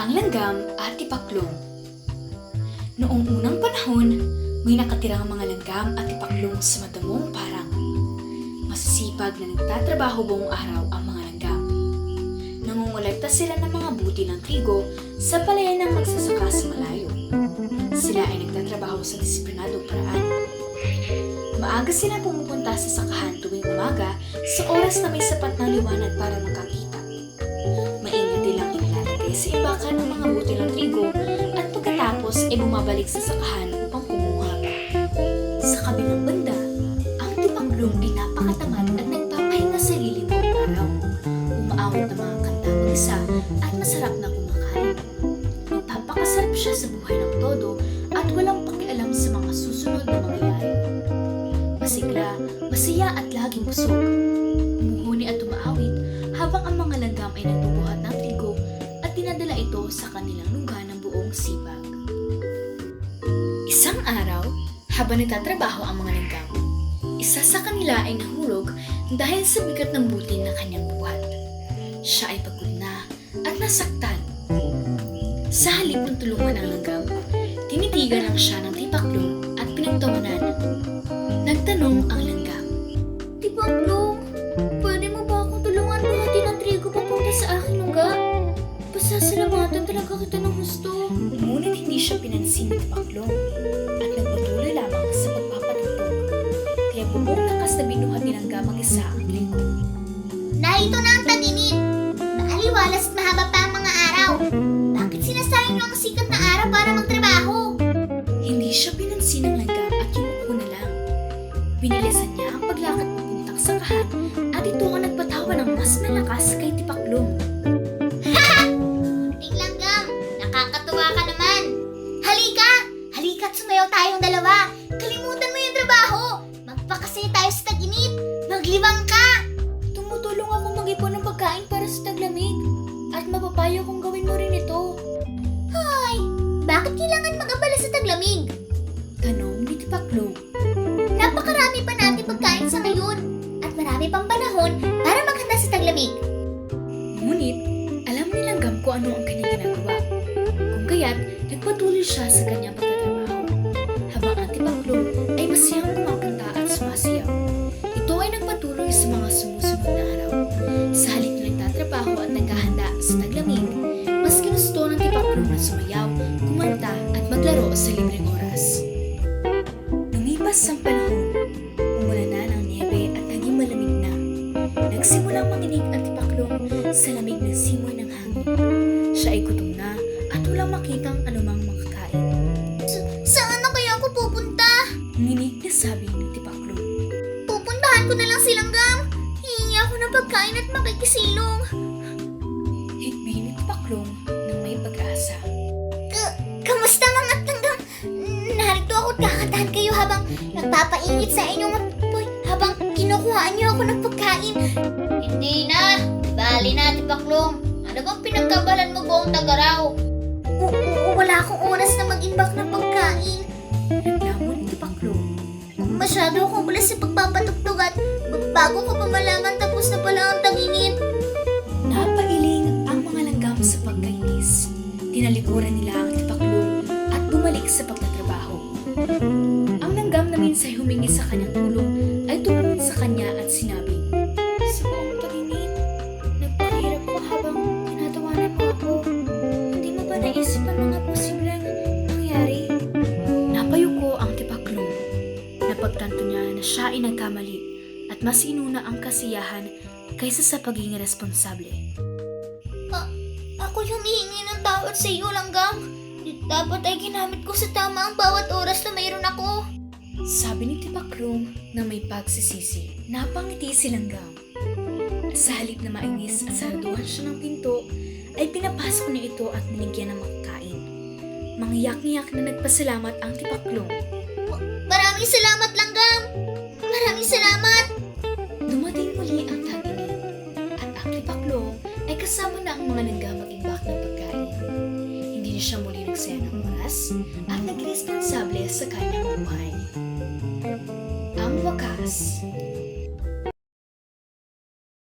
Ang langgam at tipaklong. Noong unang panahon, may nakatirang mga langgam at tipaklong sa madamong parang. Masisipag na nagtatrabaho buong araw ang mga langgam. Nangungulekta sila ng mga buti ng trigo sa palayan ng magsasaka sa malayo. Sila ay nagtatrabaho sa disiplinadong paraan. Maaga sila pumupunta sa sakahan tuwing umaga sa oras na may sapat na liwanag para makakita. Maingat nilang inilalagay sa imbakan ang mga buti ng trigo at pagkatapos ay bumabalik sa sakahan upang kumuha. Sa kabilang banda, ang tipaklong ay napakatamad at nagpapahinga sa lilim ng araw. Umaawit ng mga kanta mag-isa at masarap na kumakain. Nagpapakasarap siya sa buhay ng todo at walang pakialam sa mga susunod na mangyayari. Masigla, masaya at laging busog. Umuhuni at umaawit habang ang mga langgam ay nagbubuhat ng trigo at dinadala ito sa kanilang lungga ng buong sipag. Isang araw, habang nagtatrabaho ang mga langgam, isa sa kanila ay nahulog dahil sa bigat ng buti na kanyang buhat. Siya ay pagod na at nasaktan. Sa halip ng tulungan ng langgam, tinitigan lang siya ng tipaklong at pinagtawanan. Nagtanong ang langgam, "Tipaklong, pwede mo ba akong tulungan buhatin ang trigo papunta sa aking lungga? Pasasalamatan talaga kita ng gusto." Ngunit hindi siya pinansin ni tipaklong at nagpatuloy lamang sa pagpapatugtog. Kaya bubong lakas na binuhat ni langgam mag-isa ang trigo. Narito na ang tag-init. Maaliwalas at mahaba pa ang mga araw. Bakit sinasayang niyo ang sikat na araw para magtrabaho? Hindi siya pinansin ng langgam at yumuko na lang. Binilisan niya ang paglakad papuntang sakahan at ito ang nagpatawa ng mas malakas kay tipaklong. Munting langgam, nakakatuwa ka naman. Halika! Halika't sumayaw tayong dalawa. Kalimutan mo yung trabaho. Magpakasaya tayo sa tag-init. Maglibang ka! Tumutulong ako mag-ipon ng pagkain para sa taglamig at mapapayo kong gawin mo rin ito. Hoy! Bakit kailangan mag-abala sa taglamig? Tanong ni tipaklong. Napakarami pa natin pagkain sa ngayon. At marami pang panahon para maghanda sa taglamig. Ngunit, alam ni langgam kung ano ang kanyang ginagawa. Kung kaya't, nagpatuloy siya sa kanyang pagtatrabaho. Habang ang tipaklong ay masayang kumakanta at sumasayaw. Ito ay nagpatuloy sa mga sumusunod na araw. Sa halip na nagtatrabaho at naghahanda sa taglamig, mas ginusto ng tipaklong na sumayaw, kumanta at maglaro sa libreng oras. Lumipas ang panahon, umulan na ng niebe at naging malamig na. Nagsimulang manginig ang tipaklong sa lamig ng simoy ng hangin. Siya ay gutom na at walang makitang anumang makakain. Saan na kaya ako pupunta? Nginig na sabi ni tipaklong. Pupuntahan ko na lang si Langgam. Hihingi ako ng pagkain at makikisilong. Hikbi ni tipaklong ng may pag-asa. Kamusta mga Langgam? Narito ako at kakatahan kayo habang nagpapainit sa inyong apoy habang kinukuhaan niyo ako ng pagkain. Hindi na. Bali na, tipaklong. Ano bang pinagkabalan mo buong tagaraw? Wala akong oras na mag-imbak ng pagkain. Reklamo ni tipaklong. Masyado akong bulas sa pagpapatugtog at bago ko pa malaman tapos na pala ang tag-init. Napailing ang mga langgam sa pagkainis. Tinalikuran nila ang tipaklong at bumalik sa pagtatrabaho. Ang langgam na minsay humingi sa kanyang tulong ay tumingin sa kanya at sinabi, "Sa buong tag-init, nagpakahirap ko habang tinatawanan mo ako. Hindi mo ba naisip ang mga posibleng nangyari?" Napayuko ang tipaklong. Napagtanto niya na siya ay nagkamali at mas inuna ang kasiyahan kaysa sa pagiging responsable. Ako yung humihingi ng tawad sa iyo, Langgam. Dapat ay ginamit ko sa tama ang bawat oras na mayroon ako. Sabi ni tipaklong na may pagsisisi. Napangiti si langgam. Sa halip na mainis at saraduhan siya ng pinto, ay pinapasok niya ito at binigyan ng makakain. Mangyak-ngyak na nagpasalamat ang tipaklong. Maraming salamat, Langgam. Maraming salamat. Dumating muli ang tag-init at ang tipaklong ay kasama na ang mga langgam mag-imbak ng pagkain. Hindi na siya muli nagsaya ng oras at naging responsable sa kanyang buhay. Ang wakas.